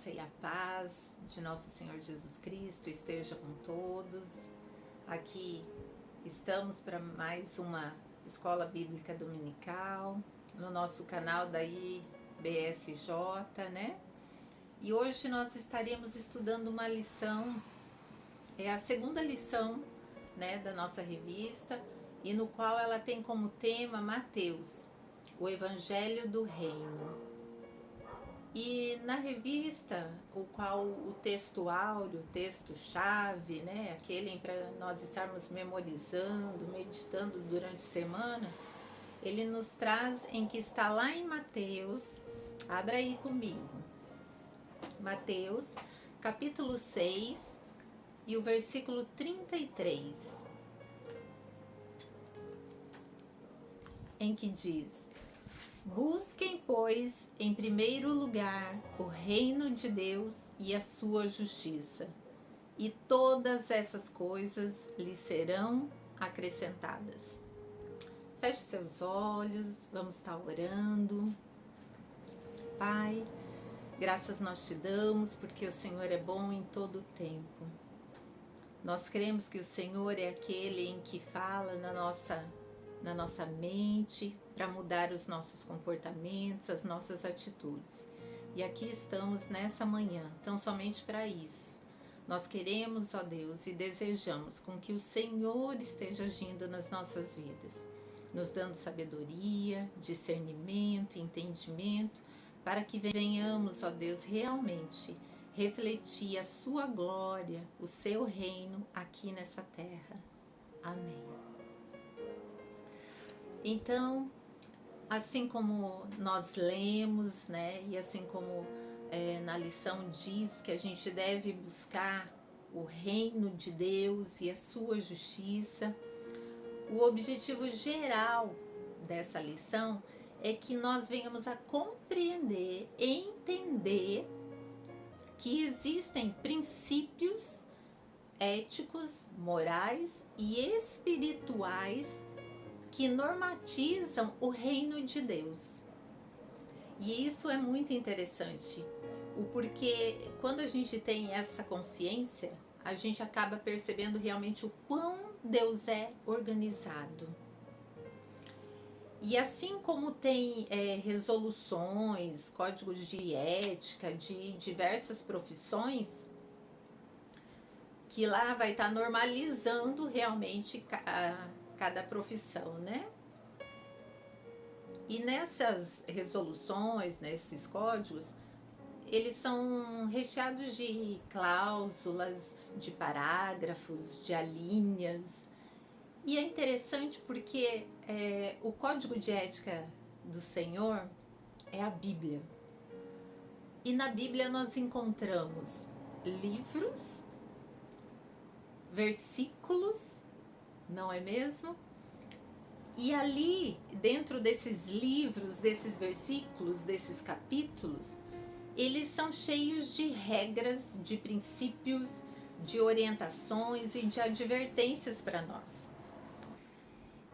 graça e a paz de nosso Senhor Jesus Cristo esteja com todos. Aqui estamos para mais uma Escola Bíblica Dominical, no nosso canal da IBSJ, né? E hoje nós estaremos estudando uma lição, é a segunda lição, né, da nossa revista, e no qual ela tem como tema Mateus, o Evangelho do Reino. E na revista, o qual o texto áureo, o texto-chave, né, aquele para nós estarmos memorizando, meditando durante a semana, ele nos traz em que está lá em Mateus, abra aí comigo, Mateus, capítulo 6 e o versículo 33, em que diz: busquem, pois, em primeiro lugar o reino de Deus e a sua justiça, e todas essas coisas lhes serão acrescentadas. Feche seus olhos, vamos estar orando. Pai, graças nós te damos, porque o Senhor é bom em todo o tempo. Nós cremos que o Senhor é aquele em que fala na nossa mente, para mudar os nossos comportamentos, as nossas atitudes. E aqui estamos nessa manhã, tão somente para isso. Nós queremos, ó Deus, e desejamos com que o Senhor esteja agindo nas nossas vidas, nos dando sabedoria, discernimento, entendimento, para que venhamos, ó Deus, realmente refletir a sua glória, o seu reino aqui nessa terra. Amém. Então, assim como nós lemos, né, e assim como na lição diz que a gente deve buscar o reino de Deus e a sua justiça, o objetivo geral dessa lição é que nós venhamos a compreender, entender que existem princípios éticos, morais e espirituais que normatizam o reino de Deus. E isso é muito interessante, porque quando a gente tem essa consciência, a gente acaba percebendo realmente o quão Deus é organizado. E assim como tem resoluções, códigos de ética de diversas profissões, que lá vai estar normalizando realmente cada profissão, né? E nessas resoluções, nesses códigos, eles são recheados de cláusulas, de parágrafos, de alíneas. E é interessante porque o código de ética do Senhor é a Bíblia. E na Bíblia nós encontramos livros, versículos, não é mesmo? E ali, dentro desses livros, desses versículos, desses capítulos, eles são cheios de regras, de princípios, de orientações e de advertências para nós.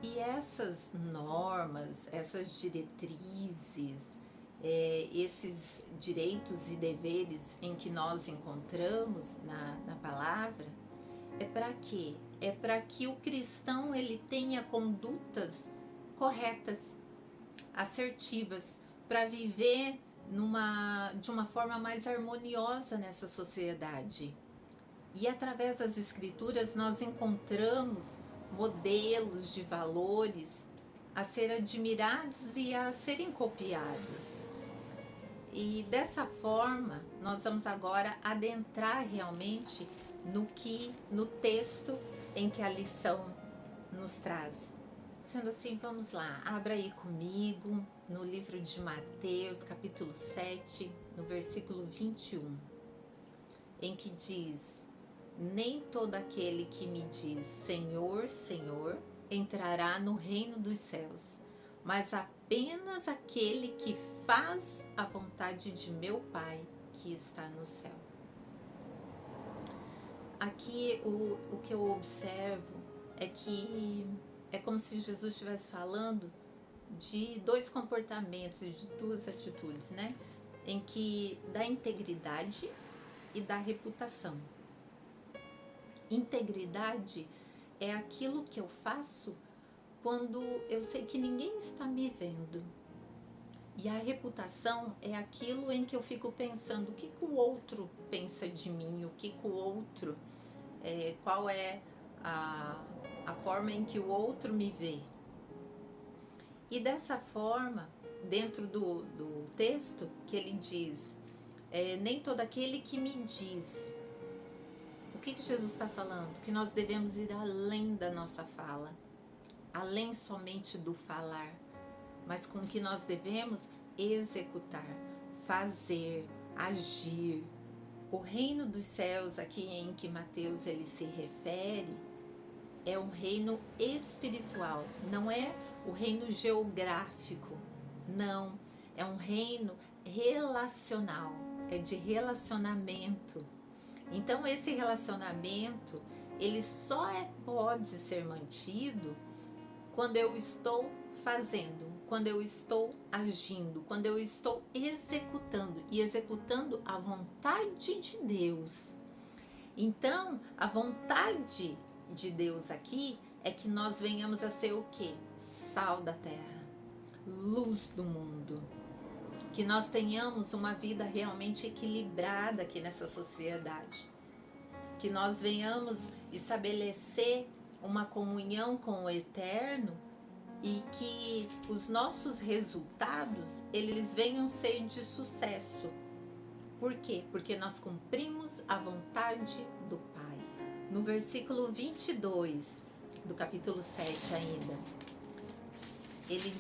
E essas normas, essas diretrizes, esses direitos e deveres em que nós encontramos na palavra, é para quê? É para que o cristão ele tenha condutas corretas, assertivas, para viver de uma forma mais harmoniosa nessa sociedade. E através das escrituras nós encontramos modelos de valores a ser admirados e a serem copiados. E dessa forma nós vamos agora adentrar realmente no texto em que a lição nos traz. Sendo assim, vamos lá, abra aí comigo no livro de Mateus, capítulo 7, no versículo 21, em que diz: nem todo aquele que me diz Senhor, Senhor, entrará no reino dos céus, mas apenas aquele que faz a vontade de meu Pai que está no céu. Aqui o que eu observo é que é como se Jesus estivesse falando de dois comportamentos e de duas atitudes, né? em que da integridade e da reputação. Integridade é aquilo que eu faço quando eu sei que ninguém está me vendo. E a reputação é aquilo em que eu fico pensando o que o outro pensa de mim, o que o outro, qual é a forma em que o outro me vê. E dessa forma, dentro do texto, que ele diz, nem todo aquele que me diz. O que Jesus está falando? Que nós devemos ir além da nossa fala, além somente do falar, mas com que nós devemos executar, fazer, agir. O reino dos céus, aqui em que Mateus ele se refere, é um reino espiritual, não é o reino geográfico, não, é um reino relacional, é de relacionamento. Então esse relacionamento, ele só pode ser mantido quando eu estou fazendo, quando eu estou agindo, quando eu estou executando e executando a vontade de Deus. Então, a vontade de Deus aqui é que nós venhamos a ser o quê? Sal da terra, luz do mundo. Que nós tenhamos uma vida realmente equilibrada aqui nessa sociedade. Que nós venhamos estabelecer uma comunhão com o Eterno e que os nossos resultados, eles venham ser de sucesso. Por quê? Porque nós cumprimos a vontade do Pai. No versículo 22 do capítulo 7 ainda, ele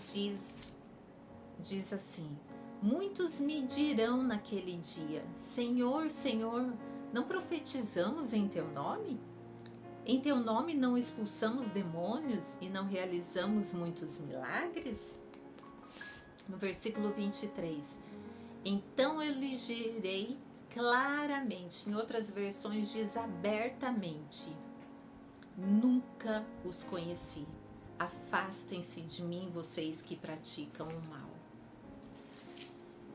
diz assim: muitos me dirão naquele dia, Senhor, Senhor, não profetizamos em teu nome? Em teu nome não expulsamos demônios e não realizamos muitos milagres? No versículo 23, então eu lhes direi claramente, em outras versões diz abertamente, nunca os conheci. Afastem-se de mim, vocês que praticam o mal.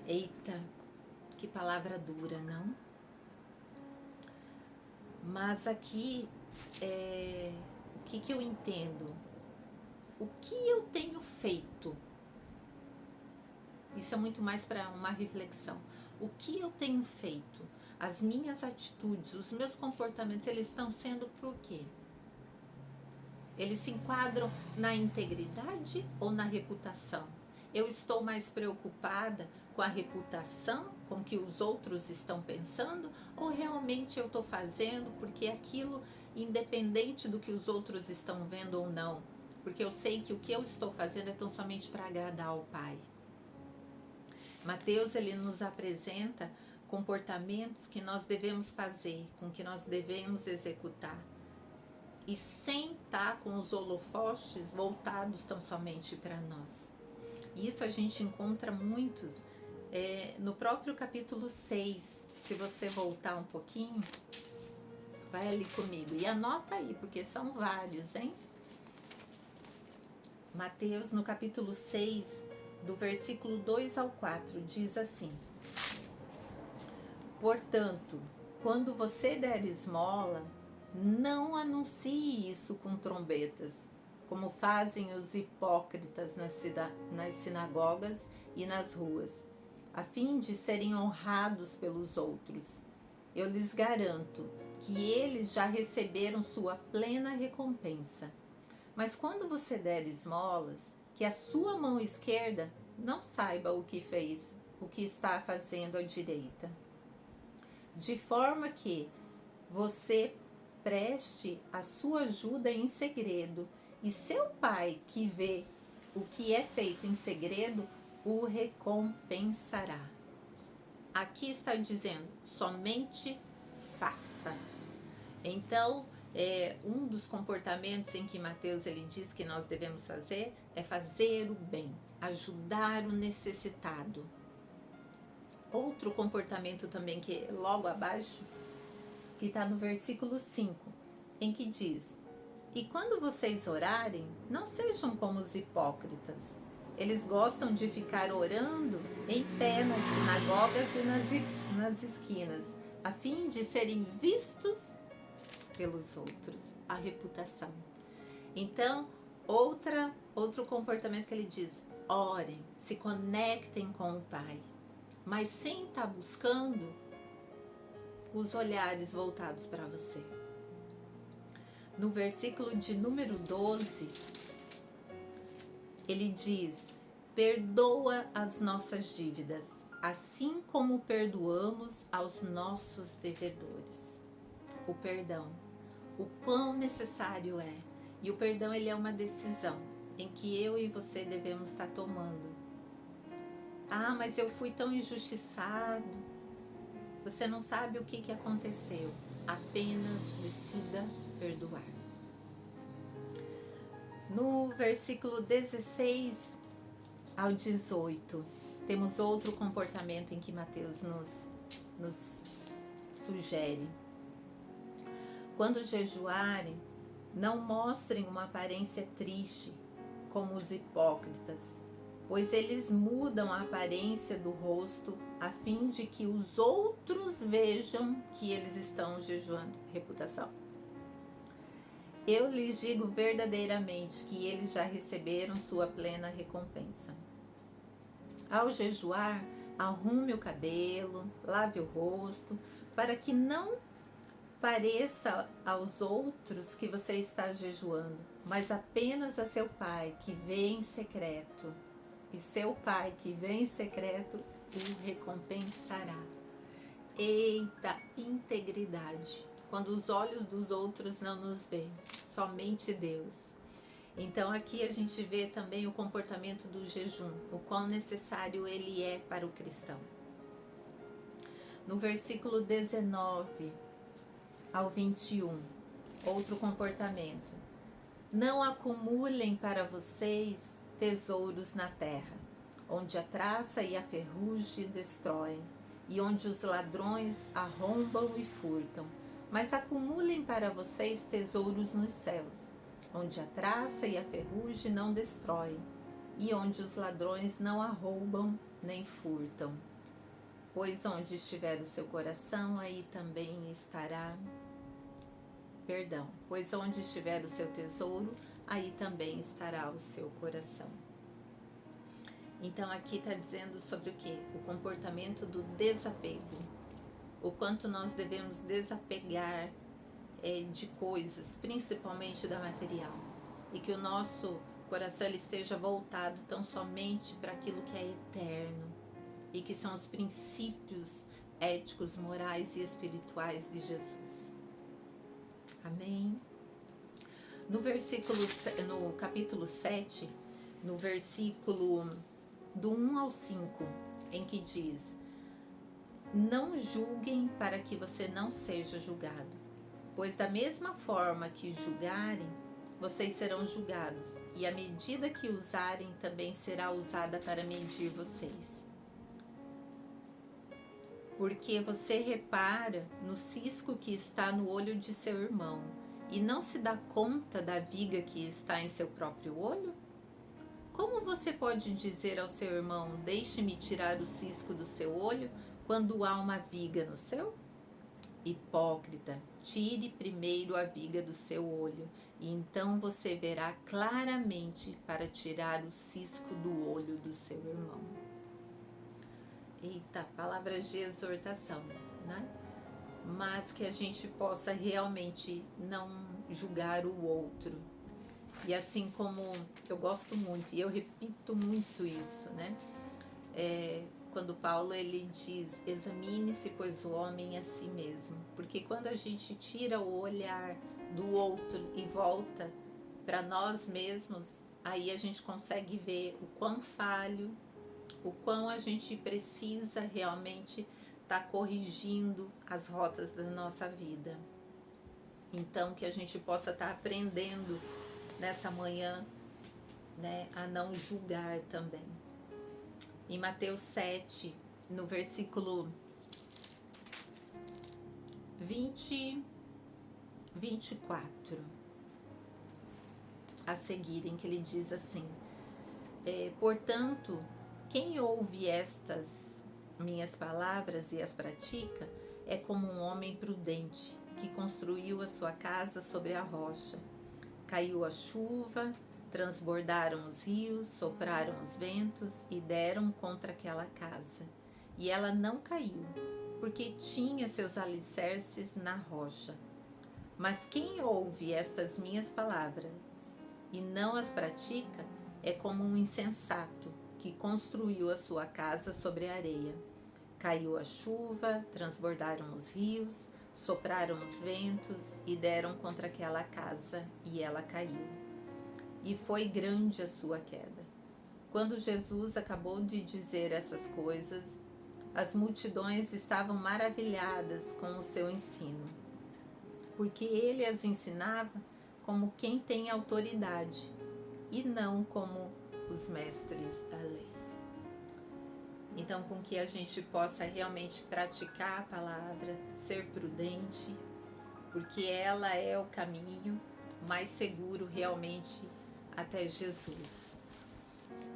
Eita, que palavra dura, não? Mas aqui, o que eu entendo? O que eu tenho feito? Isso é muito mais para uma reflexão. O que eu tenho feito? As minhas atitudes, os meus comportamentos, eles estão sendo por quê? Eles se enquadram na integridade ou na reputação? Eu estou mais preocupada com a reputação, com o que os outros estão pensando, ou realmente eu estou fazendo porque aquilo, independente do que os outros estão vendo ou não, porque eu sei que o que eu estou fazendo é tão somente para agradar ao Pai. Mateus, ele nos apresenta comportamentos que nós devemos fazer, com que nós devemos executar, e sem estar com os holofotes voltados tão somente para nós. Isso a gente encontra muitos no próprio capítulo 6. Se você voltar um pouquinho, vai ali comigo e anota aí, porque são vários, hein? Mateus, no capítulo 6, do versículo 2 ao 4, diz assim: portanto, quando você der esmola, não anuncie isso com trombetas, como fazem os hipócritas nas sinagogas e nas ruas, a fim de serem honrados pelos outros. Eu lhes garanto que eles já receberam sua plena recompensa. Mas quando você der esmolas, que a sua mão esquerda não saiba o que fez, o que está fazendo à direita, de forma que você preste a sua ajuda em segredo, e seu Pai, que vê o que é feito em segredo, o recompensará. Aqui está dizendo, somente faça. Então, um dos comportamentos em que Mateus ele diz que nós devemos fazer é fazer o bem, ajudar o necessitado. Outro comportamento também que é logo abaixo, que está no versículo 5, em que diz: e quando vocês orarem, não sejam como os hipócritas. Eles gostam de ficar orando em pé nas sinagogas e nas esquinas, a fim de serem vistos pelos outros, a reputação. Então, outro comportamento que ele diz: orem, se conectem com o Pai, mas sem estar buscando os olhares voltados para você. No versículo de número 12, ele diz: perdoa as nossas dívidas, assim como perdoamos aos nossos devedores. O perdão, o quão necessário é. E o perdão, ele é uma decisão em que eu e você devemos estar tomando. Ah, mas eu fui tão injustiçado. Você não sabe o que aconteceu. Apenas decida perdoar. No versículo 16 ao 18, temos outro comportamento em que Mateus nos sugere. Quando jejuarem, não mostrem uma aparência triste, como os hipócritas, pois eles mudam a aparência do rosto a fim de que os outros vejam que eles estão jejuando. Reputação. Eu lhes digo verdadeiramente que eles já receberam sua plena recompensa. Ao jejuar, arrume o cabelo, lave o rosto, para que não pareça aos outros que você está jejuando, mas apenas a seu Pai que vê em secreto. E seu Pai que vê em secreto o recompensará. Eita, integridade! Quando os olhos dos outros não nos veem, somente Deus. Então aqui a gente vê também o comportamento do jejum, o quão necessário ele é para o cristão. No versículo 19 ao 21, outro comportamento. Não acumulem para vocês tesouros na terra, onde a traça e a ferrugem destroem, e onde os ladrões arrombam e furtam. Mas acumulem para vocês tesouros nos céus, onde a traça e a ferrugem não destroem, e onde os ladrões não arrombam nem furtam. Pois onde estiver o seu coração, aí também estará... Pois onde estiver o seu tesouro, aí também estará o seu coração. Então aqui está dizendo sobre o quê? O comportamento do desapego. O quanto nós devemos desapegar de coisas, principalmente da material. E que o nosso coração ele esteja voltado tão somente para aquilo que é eterno. E que são os princípios éticos, morais e espirituais de Jesus. Amém? No capítulo 7, no versículo do 1 ao 5, em que diz: não julguem para que você não seja julgado, pois da mesma forma que julgarem, vocês serão julgados, e a medida que usarem também será usada para medir vocês. Porque você repara no cisco que está no olho de seu irmão, e não se dá conta da viga que está em seu próprio olho? Como você pode dizer ao seu irmão, deixe-me tirar o cisco do seu olho, quando há uma viga no seu? Hipócrita, tire primeiro a viga do seu olho, e então você verá claramente para tirar o cisco do olho do seu irmão. Eita, palavras de exortação, né? Mas que a gente possa realmente não julgar o outro. E assim como eu gosto muito, e eu repito muito isso, né? Quando Paulo ele diz, examine-se, pois o homem é a si mesmo. Porque quando a gente tira o olhar do outro e volta para nós mesmos, aí a gente consegue ver o quão falho, o quão a gente precisa realmente estar corrigindo as rotas da nossa vida. Então, que a gente possa estar aprendendo nessa manhã, né, a não julgar também. Em Mateus 7, no versículo 24, a seguir, em que ele diz assim: Portanto, quem ouve estas minhas palavras e as pratica é como um homem prudente que construiu a sua casa sobre a rocha. Caiu a chuva, transbordaram os rios, sopraram os ventos e deram contra aquela casa. E ela não caiu, porque tinha seus alicerces na rocha. Mas quem ouve estas minhas palavras e não as pratica é como um insensato que construiu a sua casa sobre a areia. Caiu a chuva, transbordaram os rios, sopraram os ventos e deram contra aquela casa, e ela caiu. E foi grande a sua queda. Quando Jesus acabou de dizer essas coisas, as multidões estavam maravilhadas com o seu ensino, porque ele as ensinava como quem tem autoridade e não como os mestres da lei. Então, com que a gente possa realmente praticar a palavra, ser prudente, porque ela é o caminho mais seguro realmente até Jesus.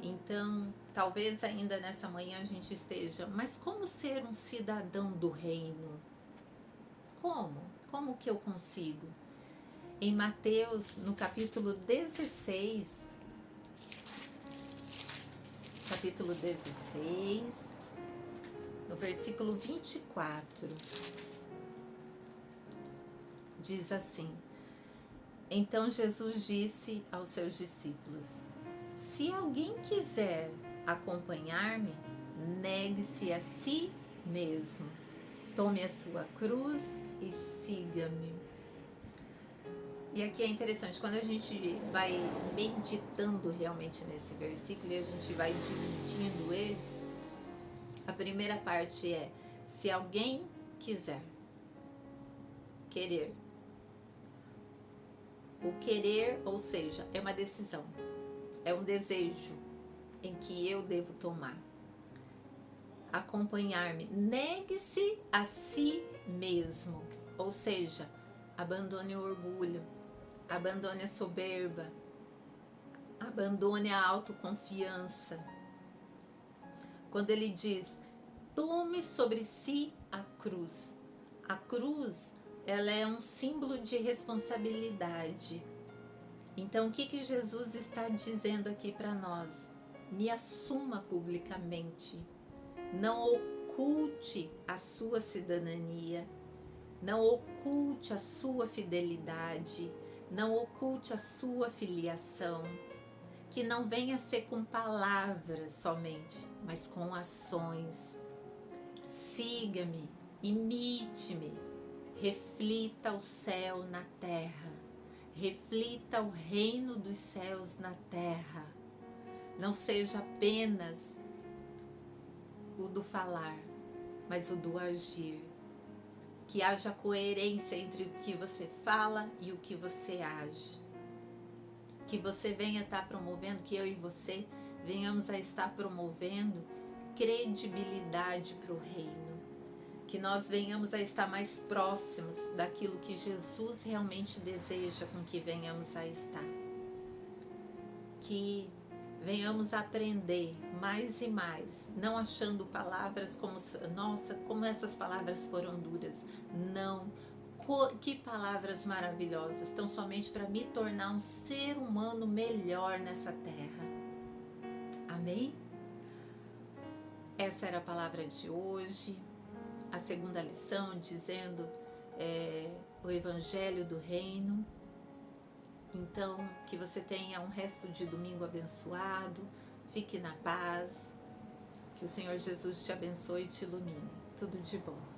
Então, talvez ainda nessa manhã a gente esteja, mas como ser um cidadão do reino? Como? Como que eu consigo? Em Mateus, no capítulo 16, no versículo 24, diz assim: Então Jesus disse aos seus discípulos: Se alguém quiser acompanhar-me, negue-se a si mesmo, tome a sua cruz e siga-me. E aqui é interessante, quando a gente vai meditando realmente nesse versículo e a gente vai dividindo ele, a primeira parte é: se alguém quiser, querer. O querer, ou seja, é uma decisão, é um desejo em que eu devo tomar. Acompanhar-me, negue-se a si mesmo, ou seja, abandone o orgulho, abandone a soberba, abandone a autoconfiança. Quando ele diz, tome sobre si a cruz. A cruz, ela é um símbolo de responsabilidade. Então, o que Jesus está dizendo aqui para nós? Me assuma publicamente. Não oculte a sua cidadania. Não oculte a sua fidelidade. Não oculte a sua filiação. Que não venha ser com palavras somente, mas com ações. Siga-me, imite-me, reflita o céu na terra, reflita o reino dos céus na terra. Não seja apenas o do falar, mas o do agir. Que haja coerência entre o que você fala e o que você age. Que você venha estar promovendo, que eu e você venhamos a estar promovendo credibilidade para o reino. Que nós venhamos a estar mais próximos daquilo que Jesus realmente deseja com que venhamos a estar. Que venhamos a aprender mais e mais, não achando palavras como, nossa, como essas palavras foram duras. Não. Que palavras maravilhosas, tão somente para me tornar um ser humano melhor nessa terra. Amém? Essa era a palavra de hoje, a segunda lição dizendo o Evangelho do Reino. Então, que você tenha um resto de domingo abençoado, fique na paz, que o Senhor Jesus te abençoe e te ilumine. Tudo de bom.